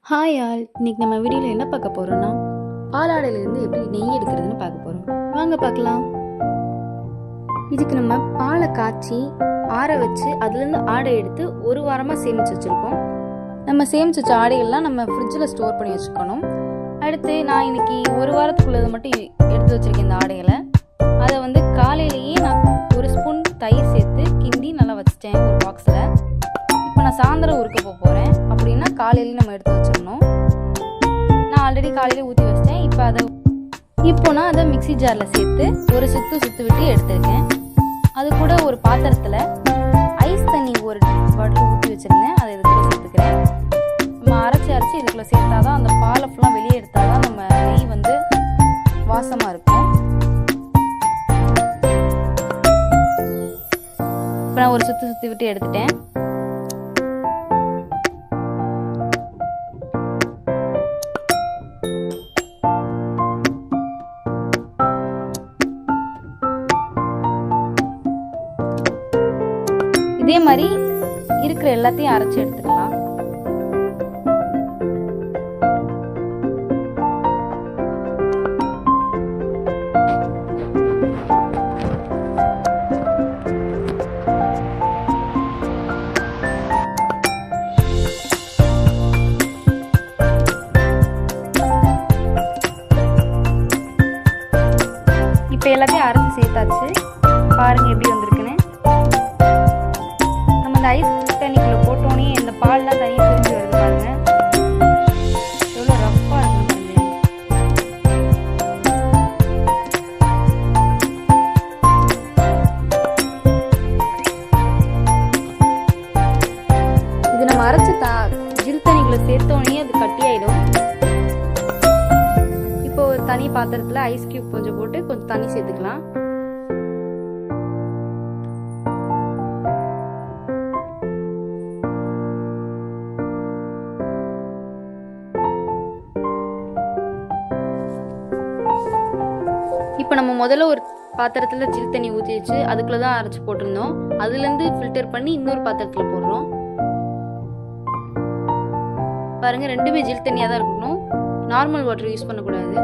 Hi all, இன்னைக்கு நம்ம வீடியோவில் என்ன பார்க்க போகிறோம்னா பாலாடையிலேருந்து எப்படி நெய் எடுக்கிறதுன்னு பார்க்க போகிறோம். வாங்க பார்க்கலாம். இதுக்கு நம்ம பாலை காய்ச்சி ஆற வச்சு அதுலேருந்து ஆடை எடுத்து ஒரு வாரமாக சேமித்து வச்சுருக்கோம். நம்ம சேமித்து வச்ச ஆடைகள்லாம் நம்ம ஃப்ரிட்ஜில் ஸ்டோர் பண்ணி வச்சுக்கணும். அடுத்து நான் இன்னைக்கு ஒரு வாரத்துக்குள்ளது மட்டும் எடுத்து வச்சுருக்கேன். இந்த ஆடைகளை அதை காலையிலேயே நான் ஒரு ஸ்பூன் தயிர் சேர்த்து கிண்டி நல்லா வச்சுட்டேன் ஒரு பாக்ஸில். இப்போ நான் சாயந்தரம் உருக்க போகிறேன். அப்படின்னா காலையிலேயே நம்ம எடுத்து வச்சிடணும். நான் ஆல்ரெடி காலையிலே ஊற்றி வச்சிட்டேன். இப்போ நான் அதை மிக்சி ஜாரில் சேர்த்து ஒரு சுற்று விட்டு எடுத்துருக்கேன். அது கூட ஒரு பாத்திரத்தில் ஐஸ் தண்ணி ஒரு பாட்டில் ஊற்றி வச்சுருந்தேன். அதை இதுக்குள்ளே சேர்த்துக்கிறேன். நம்ம அரைச்சி இதுக்குள்ளே சேர்த்தா தான் அந்த பாலை ஃபுல்லாக வெளியே எடுத்தால் தான் நம்ம நெய் வாசமாக இருக்கும். இப்போ நான் ஒரு சுற்றி விட்டு எடுத்துட்டேன். இதே மாதிரி இருக்கிற எல்லாத்தையும் அரைச்சி எடுத்துக்கலாம். இப்போ எல்லாத்தையும் அரைச்சி சேர்த்தாச்சு. பாருங்க எப்படி வந்திருக்குன்னு. நம்ம ஐஸ் தண்ணிக்குள்ள போட்டோன்னே இந்த பால்லாம் தனியாக பிரிஞ்சு வருது. பாருங்க எவ்வளோ ரஃப்பாக இருக்கு. இது நம்ம அரைச்சி ஜில் தண்ணிக்குள்ள சேர்த்தோன்னே அது கட்டியாயிடும். இப்போ ஒரு தனி பாத்திரத்தில் ஐஸ் கியூப் கொஞ்சம் போட்டு கொஞ்சம் தண்ணி சேர்த்துக்கலாம். இப்போ நம்ம முதல்ல ஒரு பாத்திரத்தில் ஜில் தண்ணி ஊற்றி வச்சு அதுக்குள்ளே தான் அரைச்சி போட்டிருந்தோம். அதுலேருந்து ஃபில்டர் பண்ணி இன்னொரு பாத்திரத்தில் போடுறோம். பாருங்க, ரெண்டுமே ஜில் தண்ணியாக தான் இருக்கணும். நார்மல் வாட்டர் யூஸ் பண்ணக்கூடாது.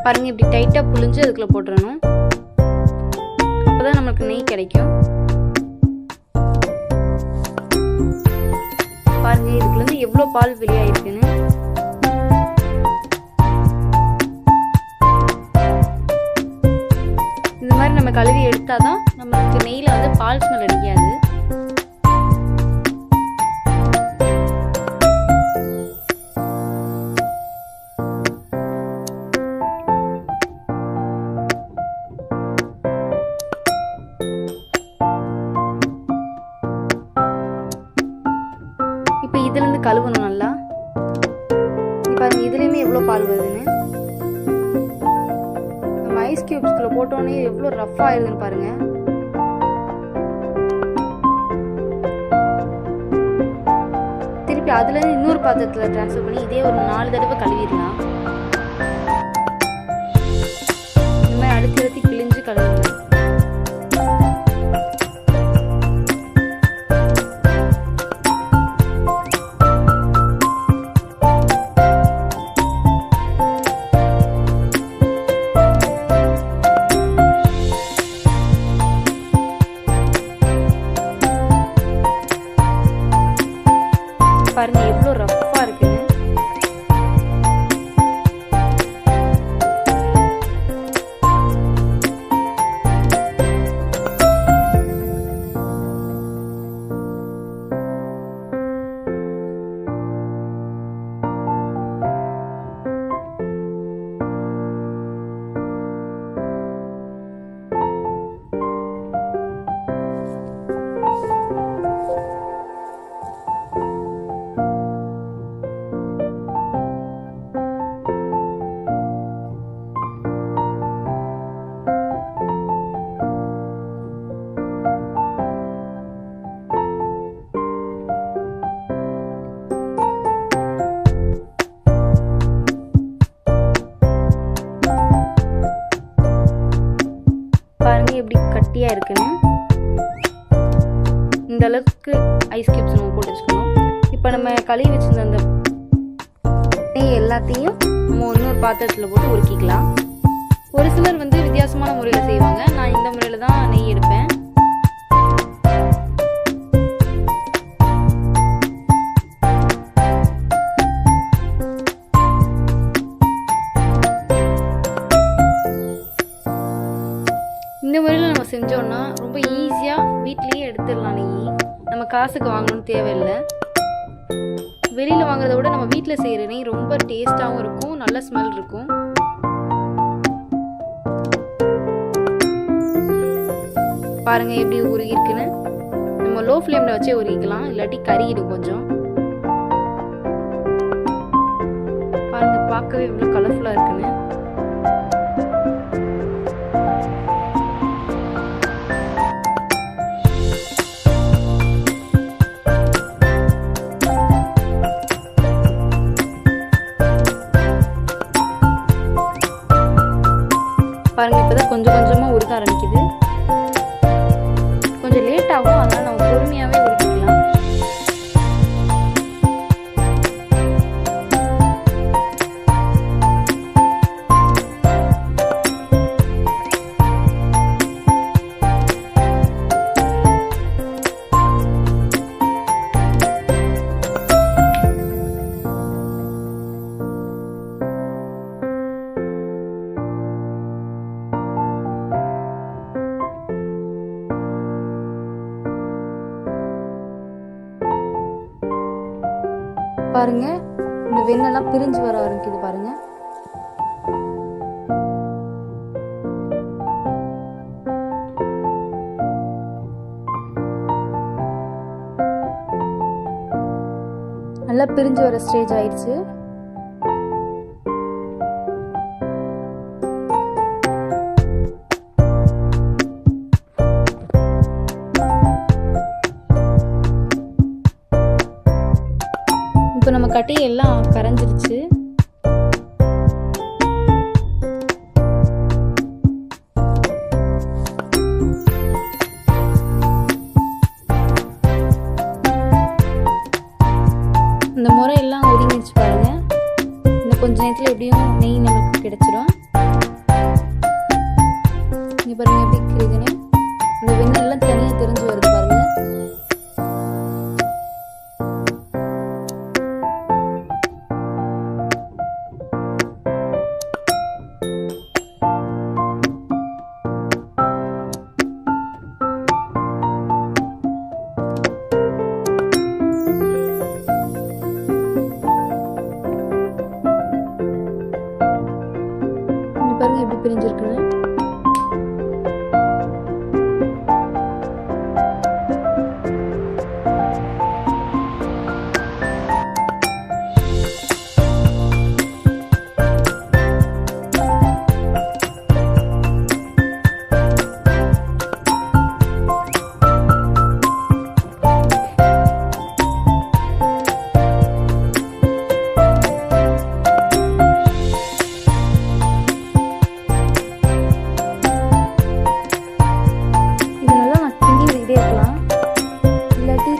பாருங்க, இப்படி டைட்டா புழிஞ்சு அதுக்குள்ள போட்டுறணும். அப்பதான் நமக்கு நெய் கிடைக்கும். பாருங்க, இதுக்குள்ள இருந்து எவ்வளவு பால் வெளியாயிருக்குன்னு. இந்த மாதிரி நம்ம கழுவி எடுத்தாதான் நமக்கு நெய்ல பால் ஸ்மெல் அடிக்காது. இப்போ இதுல இருந்து கழுவணும் நல்லா. பாருங்க, இதுலயுமே எவ்வளவு பால் வருதுன்னு. நம்ம ஐஸ் கியூப்ஸ்குள்ள போட்டோன்னே எவ்வளவு ரஃப் ஆயிருதுன்னு பாருங்க. திருப்பி அதுல இருந்து இன்னொரு பாத்திரத்துல டிரான்ஸ்ஃபர் பண்ணி இதே ஒரு 4 தடவை கழுவிடலாம். இந்த மாதிரி அடுத்து கிழிஞ்சு கழுவுங்க. பாருங்க எவ்வளோ ரஃப்பா இருக்குன்னு. ஐஸ் கியூப்ஸ் நம்ம போட்டு வச்சுக்கணும். இப்போ நம்ம கழுவி வச்சுருந்த அந்த நெய் எல்லாத்தையும் நம்ம இன்னொரு பாத்திரத்தில் போட்டு உருக்கிக்கலாம். ஒரு சிலர் வந்து வித்தியாசமான முறையில் செய்வாங்க. நான் இந்த முறையில் தான் நெய் எடுப்பேன். இந்த முறையில் நம்ம செஞ்சோன்னா ரொம்ப ஈஸியாக வீட்லேயே எடுத்துடலாம். நெய் நம்ம காசுக்கு வாங்கணும்னு தேவையில்லை. வெளியில் வாங்குறத விட நம்ம வீட்டில் செய்கிற நெய் ரொம்ப டேஸ்ட்டாகவும் இருக்கும், நல்ல ஸ்மெல் இருக்கும். பாருங்கள் எப்படி உருகிருக்குன்னு. நம்ம லோ ஃப்ளேமில் வச்சே உருகிக்கலாம், இல்லாட்டி கறியிடும் கொஞ்சம். பாருங்கள் பார்க்கவே இவ்வளோ கலர்ஃபுல்லாக இருக்குன்னு. பாருங்கள் இப்போ தான் கொஞ்சம் கொஞ்சமாக உருக ஆரம்பிக்குது. கொஞ்சம் லேட் ஆகும், அதனால் நம்ம பொறுமையாகவே உருக்கிக்கலாம். பாருங்க இந்த வெண்ணெல்லாம் பிரிஞ்சு வர ஆரம்பிக்குது பாருங்க. நல்லா பிரிஞ்சு வர ஸ்டேஜ் ஆயிடுச்சு. இப்போ நம்ம கட்டி எல்லாம் கரைஞ்சிருச்சு. இந்த முறை எல்லாம் ஒதுங்கிடுச்சு பாருங்க. இன்னும் கொஞ்ச நேரத்தில் எப்படியும் நெய் நமக்கு கிடைச்சிடும். இங்க பாருங்க எப்படி இருக்குதுன்னு. இந்த வெண்ணெய் எல்லாம் தனியாக தெரிஞ்சு வருது பாருங்க. பாருங்க எப்படி பிரிஞ்சிருக்குன்னு.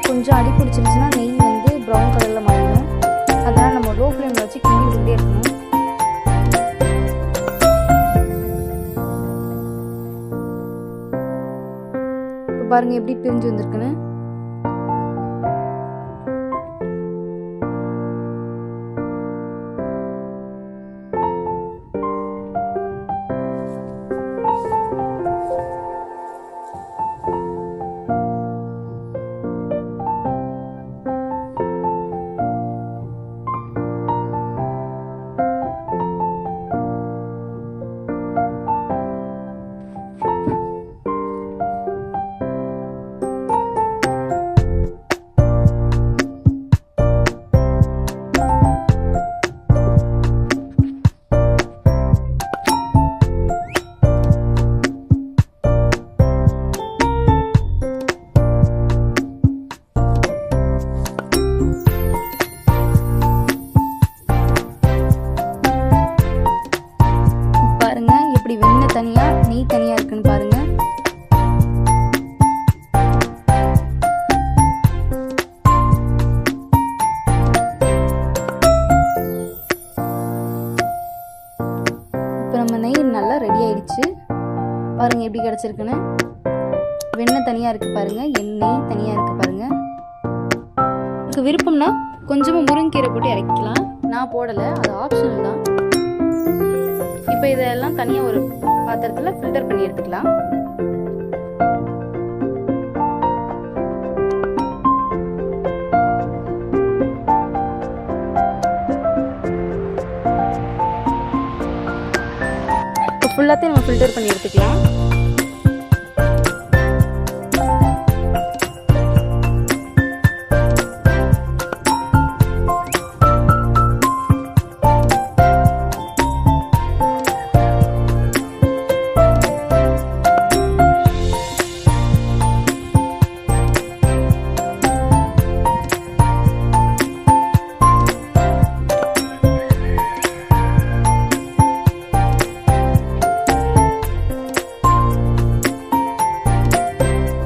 கொஞ்சம் அடி பிடிச்சிருச்சுன்னா நெய் வந்து ப்ரௌன் கலரில் மாறிடும். அதனால் நம்ம லோ ஃப்ளேமில் வச்சு கிண்டி விட்டுட்டே இருக்கணும். இப்போ பாருங்கள் எப்படி பிரிஞ்சு வந்திருக்குன்னு. தனியாக நெய் தனியாக இருக்குன்னு பாருங்கள். பாருங்கள் எப்படி கிடச்சிருக்குன்னு. வெண்ணெய் தனியாக இருக்குது பாருங்கள், எண்ணெய் தனியாக இருக்குது பாருங்கள். உங்களுக்கு விருப்பம்னா கொஞ்சமாக முருங்கீரை போட்டு இறக்கலாம். நான் போடலை, அது ஆப்ஷனல் தான். இப்போ இதெல்லாம் தனியாக ஒரு பாத்திரத்தில் ஃபில்டர் பண்ணி எடுத்துக்கலாம். இப்போ ஃபுல்லாத்தையும் நம்ம ஃபில்டர் பண்ணி எடுத்துக்கலாம்.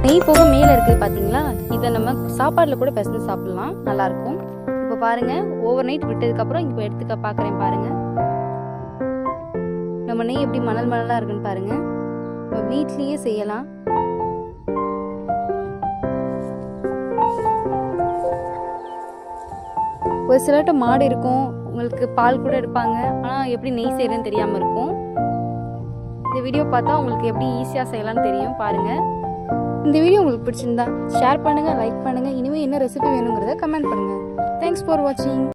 நெய் போக மேலே இருக்குது பார்த்தீங்களா, இதை நம்ம சாப்பாடில் கூட பிசைஞ்சு சாப்பிட்லாம், நல்லாயிருக்கும். இப்போ பாருங்கள், ஓவர் நைட் விட்டதுக்கப்புறம் இப்போ எடுத்துக்க பார்க்குறேன் பாருங்கள். நம்ம நெய் எப்படி மணல் மணலாக இருக்குன்னு பாருங்கள். நம்ம வீட்லேயே செய்யலாம். ஒரு சிலர்கிட்ட மாடு இருக்கும், உங்களுக்கு பால் கூட எடுப்பாங்க, ஆனால் எப்படி நெய் செய்கிறேன்னு தெரியாமல் இருக்கும். இந்த வீடியோ பார்த்தா உங்களுக்கு எப்படி ஈஸியாக செய்யலாம்னு தெரியும் பாருங்கள். இந்த வீடியோ உங்களுக்கு பிடிச்சிருந்தா ஷேர் பண்ணுங்கள், லைக் பண்ணுங்கள். இனிமேல் என்ன ரெசிபி வேணுங்கிறத கமெண்ட் பண்ணுங்கள். தேங்க்ஸ் ஃபார் வாட்சிங்.